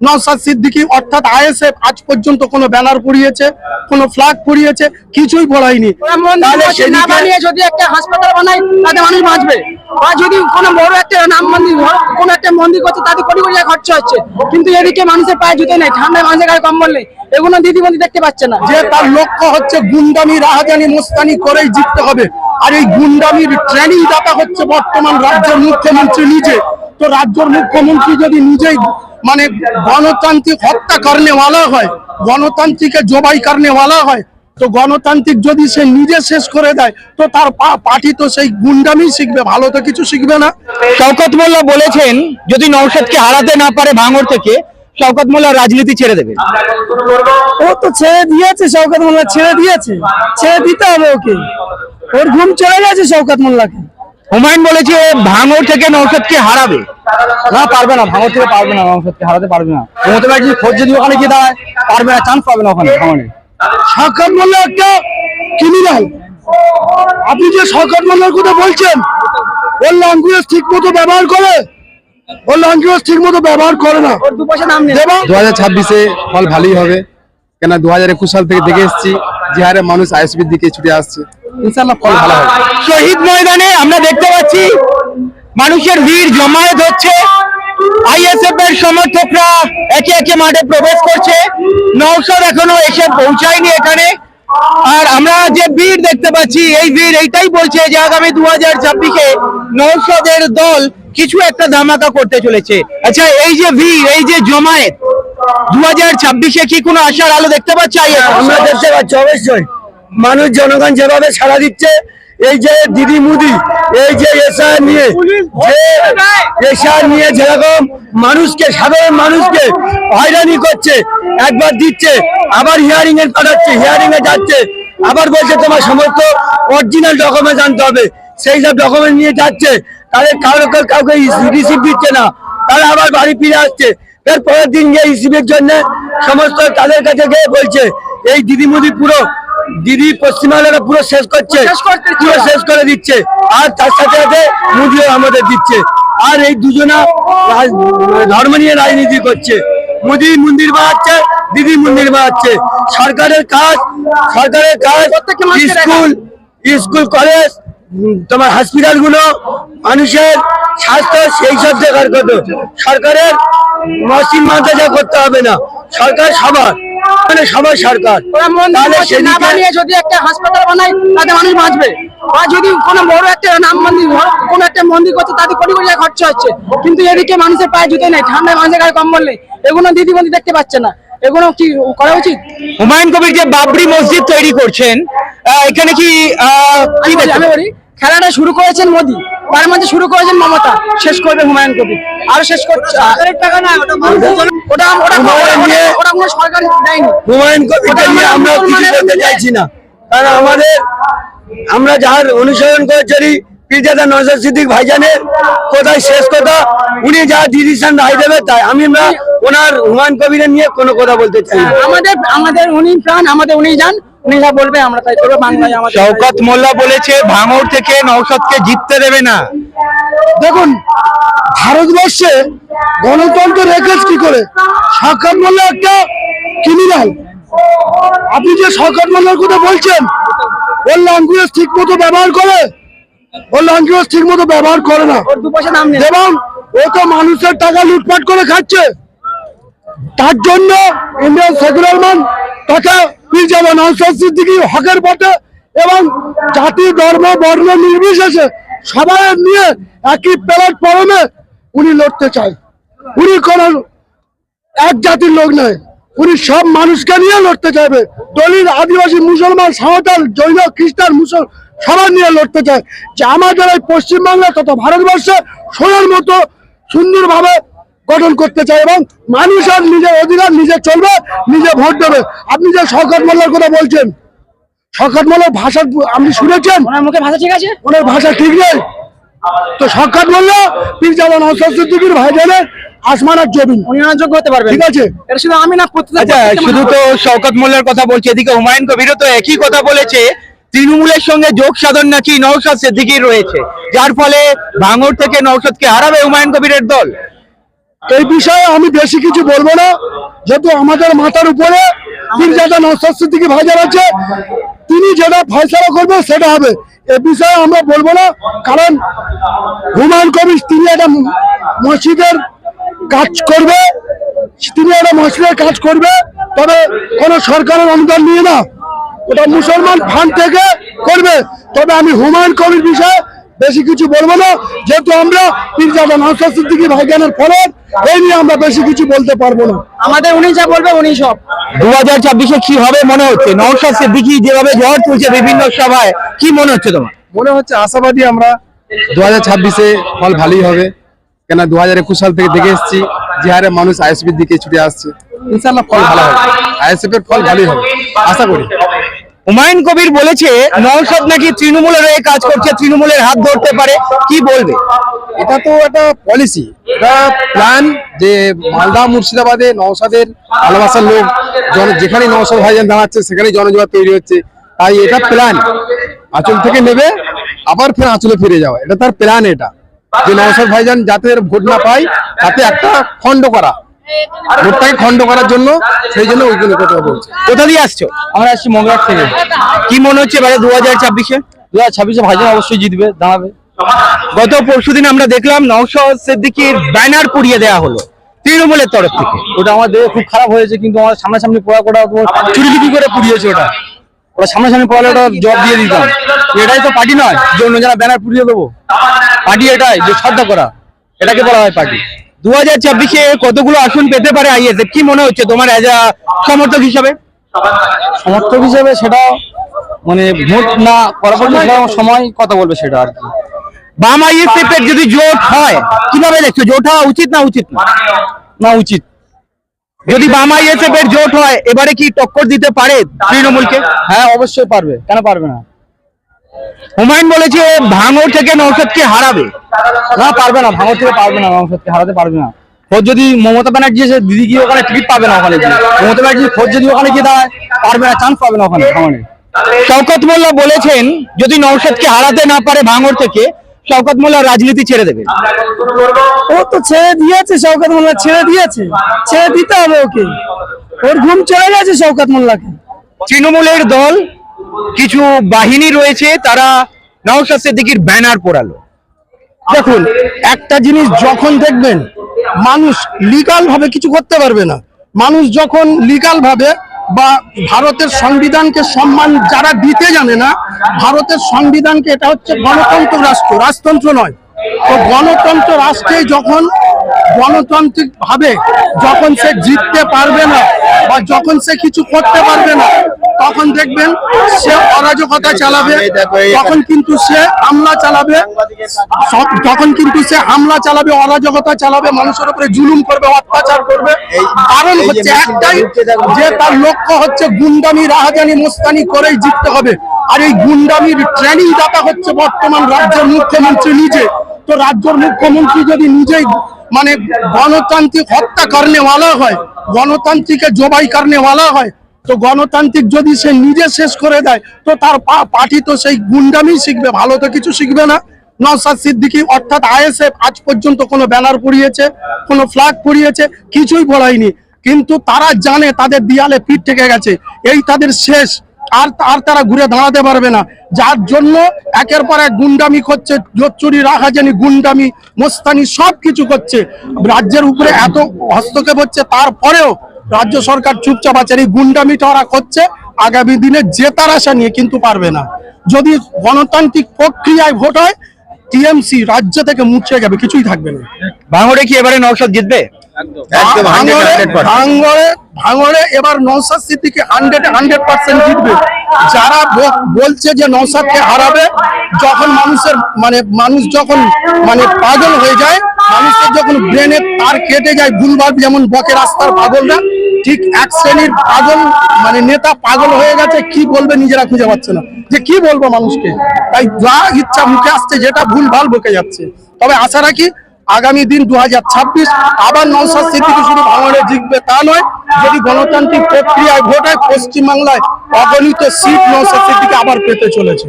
নওশাদ সিদ্দিকী অর্থাৎ আইএসএফ আজ পর্যন্ত কোনো ব্যানার পড়িয়েছে, কোনো ফ্ল্যাগ পড়িয়েছে, কিছুই পড়ায়নি। যদি একটা হাসপাতাল বানায় তাতে মানুষ বাঁচবে, আর যদি কোনো বড় একটা নাম মন্দির কোনো একটা মন্দির করছে তাতে কোটি কোটি টাকা খরচা হচ্ছে, কিন্তু এদিকে মানুষের পায়ে জুতো নেই, ঠান্ডায় মানুষের গায়ে কম্বল নেই, এগুলো দিদিবন্ধু দেখতে পাচ্ছে না। যে তার লক্ষ্য হচ্ছে গুন্ডামি রাহাজানি মোস্তানি করেই জিততে হবে, আর এই গুন্ডামির ট্রেনিং দাতা হচ্ছে বর্তমান রাজ্যের মুখ্যমন্ত্রী নিজে। তো রাজ্যের মুখ্যমন্ত্রী যদি নিজেই মানে গণতান্ত্রিক হত্যা করনেওয়ালা হয়, গণতান্ত্রিকে জবাই করনেওয়ালা হয়, তো গণতান্ত্রিক যদি সে নিজে শেষ করে দেয় তো তার পার্টি তো সেই গুন্ডামি শিখবে, ভালো তো কিছু শিখবে না। শওকত মোল্লা বলেছেন যদি নওশাদকে হারাতে না পারে ভাঙড় থেকে, শওকত মোল্লা রাজনীতি ছেড়ে দেবে। ও তো ছেড়ে দিয়েছে, শওকত মোল্লা ছেড়ে দিয়েছে, ছেড়ে দিতে হবে ওকে, ওর ঘুম চলে গেছে শওকত মোল্লাকে। হুমায়ুন বলেছে ভাঙড় থেকে নওশাদকে হারাবে। না, পারবে না, ভাঙড় থেকে পারবে না, নওশাদকে হারাতে পারবে না। মমতা ব্যানার্জি খোঁজ যদি ওখানে গিয়ে দাঁড়ায় পারবে না, চান্স পাবে না ওখানে ভাঙড়ে। শওকত মোল্লা একটা ক্রিমিনাল। আপনি যে শওকত মোল্লার কথা বলছেন, ওর ল্যাঙ্গুয়েজ ঠিক মতো ব্যবহার করে, ওর ল্যাঙ্গুয়েজ ঠিক মতো ব্যবহার করে না। 2026-এ ফল ভালোই হবে, কেন 2021 সাল থেকে দেখে এসেছি যে হারে মানুষ আইএসপির দিকে ছুটে আসছে, ইনশাআল্লাহ ফল ভালো হবে। শহীদ ময়দানে আমরা দেখতে পাচ্ছি মানুষের ভিড় জমায়েত হচ্ছে, আইএসএফ এর সমর্থকরা একে একে মাঠে প্রবেশ করছে, নওশাদ এখনো এসে পৌঁছায়নি এখানে। আর আমরা যে ভিড় দেখতে পাচ্ছি, এই ভিড় এইটাই বলছে যে আগামী 2026-এ নওশাদের দল কিছু একটা ধামাকা করতে চলেছে। আচ্ছা, এই যে ভিড়, এই যে জমায়েত, 2026-এ কি কোনো আশার আলো দেখতে পাচ্ছি? আমরা দেখতে পাচ্ছি অবশ্যই মানুষ জনগণ যেভাবে সাড়া দিচ্ছে, এই যে দিদি মুদি, এই যে এসআর নিয়ে যেরকম মানুষকে, সাধারণ মানুষকে হয়রানি করছে, একবার দিচ্ছে আবার হিয়ারিং এ পাঠাচ্ছে, হিয়ারিং এ যাচ্ছে, আবার বলছে তোমার সমস্ত অরিজিনাল ডকুমেন্ট আনতে হবে, সেই সব ডকুমেন্ট নিয়ে যাচ্ছে, তাদের কাউকে রিসিভ দিচ্ছে না, তারা আবার বাড়ি ফিরে আসছে। এর পরের দিন গিয়ে রিসিভের জন্য সমস্ত তাদের কাছে গিয়ে বলছে এই দিদিমুদি পুরো দিদি পশ্চিমবাংলাটা পুরো শেষ করছে, পুরো শেষ করে দিচ্ছে, আর তার সাথে সাথে মুদিও আমাদের দিচ্ছে। আর এই দুজনা ধর্ম নিয়ে রাজনীতি করছে, মোদি মন্দির বানাচ্ছে, দিদি মন্দির বানাচ্ছে। সরকারের কাজ স্কুল কলেজ, তোমার হসপিটাল গুলো, মানুষের স্বাস্থ্য, সেই সব দেখার কথা। সরকারের মসজিদ মাদ্রাসা করতে হবে না, সরকার সবার, মানে সবার সরকার। যদি একটা হাসপাতাল বানায় তাতে মানুষ বাঁচবে, আর যদি কোনো বড় একটা নাম মন্দির কোনো একটা মন্দির করছে তাতে কোটি কোটি টাকা খরচা হচ্ছে, কিন্তু এদিকে মানুষের পায়ে জুতো নেই, ঠান্ডায় মানুষের গায়ে কম্বল নেই, এগুলো দিদিবন্ধু দেখতে পাচ্ছে না। এগুলো কি করা উচিত? হুমায়ুন কবির যে বাবরি মসজিদ তৈরি করছেন, এখানে কি আমি বলি খেলাটা শুরু করেছেন মোদি, তার মধ্যে শুরু করেছেন মমতা, শেষ করবে হুমায়ুন কবির, আরো শেষ করছে। ওটা সরকার দেয়নি। হুমায়ুন কবিরকে নিয়ে আমরা কিছু বলতে চাইছি না, কারণ আমরা যার অনুসরণ করে চলি পীরজাদা নওশাদ সিদ্দিক ভাইজানের কোথায় শেষ কথা, উনি যা ডিসিশন রায় দেবে তাই। আমরা ওনার হুমায়ুন কবিরের নিয়ে কোনো কথা বলতে চাই না। আমাদের উনি প্রাণ, আমাদের উনি যান, উনি যা বলবে আমরা তাই করবো। বাংলায় আমাদের শওকত মোল্লা বলেছে ভাঙড় থেকে নওশাদকে জিততে দেবে না। দেখুন, ভারতবর্ষে গণতন্ত্র রেখেছে কি করে? শওকত মোল্লা একটা ক্রিমিনাল। আপনি যে শওকত মোল্লার কথা বলছেন, ওর ল্যাঙ্গুয়েজ ঠিক মতো ব্যবহার করে, ওর ল্যাঙ্গুয়েজ ঠিক মতো ব্যবহার করে না, এবং ও তো মানুষের টাকা লুটপাট করে খাচ্ছে। তার জন্য ইন্ডিয়ান সেকুলার ম্যান তথা পীরজাদা নওশাদ সিদ্দিকী হকের পথে এবং জাতি ধর্ম বর্ণ নির্বিশেষে সবাই নিয়ে একই প্ল্যাটফর্মে উনি লড়তে চায়। উনি কোন এক জাতির লোক নয়, উনি সব মানুষকে নিয়ে লড়তে চাইবে। দলিত, আদিবাসী, মুসলমান, সাঁওতাল, জৈন, খ্রিস্টান, সবার নিয়ে লড়তে চায়, যে আমাদের এই পশ্চিমবাংলা তথা ভারতবর্ষে সোনার মতো সুন্দরভাবে গঠন করতে চায়, এবং মানুষ আর নিজের অধিকার নিজে চলবে, নিজে ভোট দেবে। আপনি যে শওকত মোল্লার কথা বলছেন, শওকত মোল্লার ভাষা আপনি শুনেছেন? ওনার মুখে ভাষা ঠিক আছে, ওনার ভাষা ঠিক নেই। তো শওকত মোল্লা পীরজাদা নওশাদ সিদ্দিকীর ভাইজানের আসমান আর জমিন, উনি যোগ্য হতে পারবে, ঠিক আছে? এটা শুধু আমি না, আচ্ছা, শুধু তো শওকত মোল্লার কথা বলছে, এদিকে হুমায়ুন কবিরও তো একই কথা বলেছে, তৃণমূলের সঙ্গে যোগ সাধন নাকি নওশাদ সিদ্দিকীর রয়েছে, যার ফলে ভাঙড় থেকে নওশাদকে হারাবে হুমায়ুন কবিরের দল। এই বিষয়ে আমি বেশি কিছু বলবো না, যেহেতু আমাদের মাথার উপরে পীরজাদা নওশাদ সিদ্দিকী ভাইজান আছে, তিনি যেটা ফয়সালা করবে সেটা হবে। এ বিষয়ে আমরা বলবো না, কারণ হুমায়ুন কবির তিনি একটা মসজিদের কাজ করবে, তবে কোনো সরকারের অনুদান নিয়ে না, ওটা মুসলমান ফান্ড থেকে করবে। তবে আমি হুমায়ুন কবির বিষয়ে বেশি কিছু বলবো না, যেহেতু আমরা পীরজাদা নওশাদ সিদ্দিকী ভাইজানের ফরজ, এই নিয়ে আমরা বেশি কিছু বলতে পারবো না। আমাদের উনি যা বলবে উনি সব। 2024-এ কি হবে মনে হচ্ছে? নওশাদ সিদ্দিকী যেভাবে ঝড় তুলছে বিভিন্ন সভায়, কি মনে হচ্ছে তোমার? মনে হচ্ছে আশাবাদী আমরা 2026-এ ফল ভালোই হবে, কেন 2021 সাল থেকে দেখে এসেছি যে হারে মানুষ আইএসপির দিকে ছুটে আসছে। ইনশাআল্লাহ ফল ভালো হবে, আইএসএফ এর ফল ভালোই হবে আশা করি। হুমায়ুন কবির বলেছে নওশাদ নাকি তৃণমূলের হয়ে কাজ করছে, তৃণমূলের হাত ধরতে পারে, কি বলবে? এটা তো একটা পলিসি, এটা প্ল্যান যে মালদা মুর্শিদাবাদে নওশাদের ভালোবাসার লোক যেখানে নওশাদ ভাইজান দাঁড়াচ্ছে সেখানেই জনজোয়ার তৈরি হচ্ছে, তাই এটা প্ল্যান আঁচল থেকে নেবে আবার ফের আঁচলে ফিরে যাওয়া, এটা তার প্ল্যান। এটা যে নওশাদ ভাইজান যাতে ভোট না পায় তাতে একটা খণ্ড করা, ভোটটাকে খণ্ড করার জন্য, সেই জন্য ওইগুলো কথা বলছে। কোথা দিয়ে আসছো? আমরা আসছি মঙ্গলার থেকে। কি মনে হচ্ছে এবারে 2024-এ? 2026-এ ভাইজান অবশ্যই জিতবে, দাঁড়াবে। গত পরশুদিন আমরা দেখলাম নওশাদ সিদ্দিকীর ব্যানার পুড়িয়ে দেওয়া হলো তৃণমূলের তরফ থেকে। ওটা আমাদের খুব খারাপ হয়েছে, কিন্তু আমার সামনাসামনি পড়া চুরি করে পুড়িয়েছে। ওটা সামনাসামনি পড়ালে ওটা জব দিয়ে দিতাম। এটাই তো পার্টি নয় যে অন্য যারা ব্যানার পুড়িয়ে দেবো, পার্টি এটাই যে শ্রদ্ধা করা, এটাকে বলা হয় পার্টি। 2024-এ কতগুলো আসন পেতে পারে আইএসএফ, কি মনে হচ্ছে তোমার এজ আ সমর্থক হিসাবে? সমর্থক হিসেবে সেটা মানে ভোট না করার পর সময় কথা বলবে সেটা আর কি। বাম আইএসএফ এর যদি জোট হয় কিভাবে দেখছো? জোট হওয়া উচিত না উচিত না? না উচিত। যদি বাম আইএসএফ এর জোট হয় এবারে কি টক্কর দিতে পারে তৃণমূলকে? হ্যাঁ অবশ্যই পারবে, কেন পারবে না? হুমায়ুন বলেছে ভাঙড় থেকে নওশাদকে হারাবে। না পারবে না, ভাঙড় থেকে পারবে না, নওশাদকে হারাতে পারবে না। খোঁজ যদি মমতা ব্যানার্জি এসে দিদি গিয়ে ওখানে টিকিট পাবে না, ওখানে গিয়ে মমতা ব্যানার্জি খোঁজ যদি ওখানে গিয়ে দাঁড়ায় পারবে না, চান্স পাবে না ওখানে ভাঙড়ে। শওকত মোল্লা বলেছেন যদি নওশাদকে হারাতে না পারে ভাঙড় থেকে, শওকত মোল্লা রাজনীতি ছেড়ে দেবে। ও তো ছেড়ে দিয়েছে, শওকত মোল্লা ছেড়ে দিয়েছে, ছেড়ে দিতে হবে ওকে, ওর ঘুম চলে গেছে শওকত মোল্লাকে। তৃণমূলের দল কিছু বাহিনী রয়েছে, তারা নওশাদ সিদ্দিকীর ব্যানার পোড়ালো। দেখুন, একটা জিনিস যখন দেখবেন মানুষ লিগাল ভাবে কিছু করতে পারবে না, মানুষ যখন লিগাল ভাবে বা ভারতের সংবিধানকে সম্মান যারা দিতে জানে না, ভারতের সংবিধানকে, এটা হচ্ছে গণতন্ত্র রাষ্ট্র, রাজতন্ত্র নয়, তো গণতন্ত্র রাষ্ট্রে যখন গণতান্ত্রিক ভাবে যখন সে জিততে পারবে না বা যখন সে কিছু করতে পারবে না, তখন দেখবেন সে অরাজকতা চালাবে, তখন কিন্তু সে হামলা চালাবে, অরাজকতা চালাবে, মানুষের উপরে জুলুম করবে, অত্যাচার করবে। কারণ হচ্ছে একটাই, যে তার লক্ষ্য হচ্ছে গুন্ডামি, রাহাজানি, মোস্তানি করেই জিততে হবে। আর এই গুন্ডামির ট্রেনিং দাতা হচ্ছে বর্তমান রাজ্যের মুখ্যমন্ত্রী নিজে। তো রাজ্যের মুখ্যমন্ত্রী যদি নিজেই মানে গণতান্ত্রিক হত্যা করনেওয়ালা হয়, গণতান্ত্রিকে জবাই করনেওয়ালা হয়, তো গণতান্ত্রিক যদি সে নিজে শেষ করে দেয়, তো তার পার্টি তো সেই গুন্ডামি শিখবে, ভালো তো কিছু শিখবে না। নওশাদ সিদ্দিকী অর্থাৎ আইএসএফ আজ পর্যন্ত কোনো ব্যানার পুড়িয়েছে, কোনো ফ্ল্যাগ পুড়িয়েছে, কিছুই বলায়নি, কিন্তু তারা জানে তাদের দিয়ালে পিঠ থেকে গেছে, এই তাদের শেষ। আর তারা ঘুরে দাঁড়াতে পারবে না, যার জন্য একের পর এক গুন্ডামি করছে, জোচ্চুরি, রাহাজানি, গুন্ডামি, মোস্তানি সব কিছু করছে, রাজ্যের উপরে এত হস্তক্ষেপ হচ্ছে, তারপরেও রাজ্য সরকার চুপচাপ আছে। এই গুন্ডামিটা ওরা করছে আগামী দিনে জেতার আশা নিয়ে, কিন্তু পারবে না। যদি গণতান্ত্রিক প্রক্রিয়ায় ভোট হয়, টিএমসি রাজ্য থেকে মুছে যাবে, কিছুই থাকবে না। ভাঙড়ে কি এবারে নওশাদ জিতবে? ভাঙড়ে এবার নওশাদ সিদ্দিকী 100% জিতবে। যারা বলছে যে নওশাদকে হারাবে, যখন মানুষ যখন পাগল হয়ে যায়, মানুষের যখন ব্রেনের তার কেটে যায় ভুলভাল, যেমন বকে রাস্তার পাগলরা, ঠিক এক শ্রেণীর পাগল নেতা পাগল হয়ে গেছে, কি বলবে নিজেরা খুঁজে পাচ্ছে না, যে কি বলবো মানুষকে, তাই যা ইচ্ছা মুখে আসছে যেটা ভুলভাল বকে যাচ্ছে। তবে আশা রাখি আগামী দিন 2026 আবার নওশাদ সিদ্দিকী শুধু ভাঙড়ে জিতবে তা নয়, যদি গণতান্ত্রিক প্রক্রিয়ায় ভোট হয়, পশ্চিমবাংলায় অগণিত সিট নওশাদ সিদ্দিকী আবার পেতে চলেছে।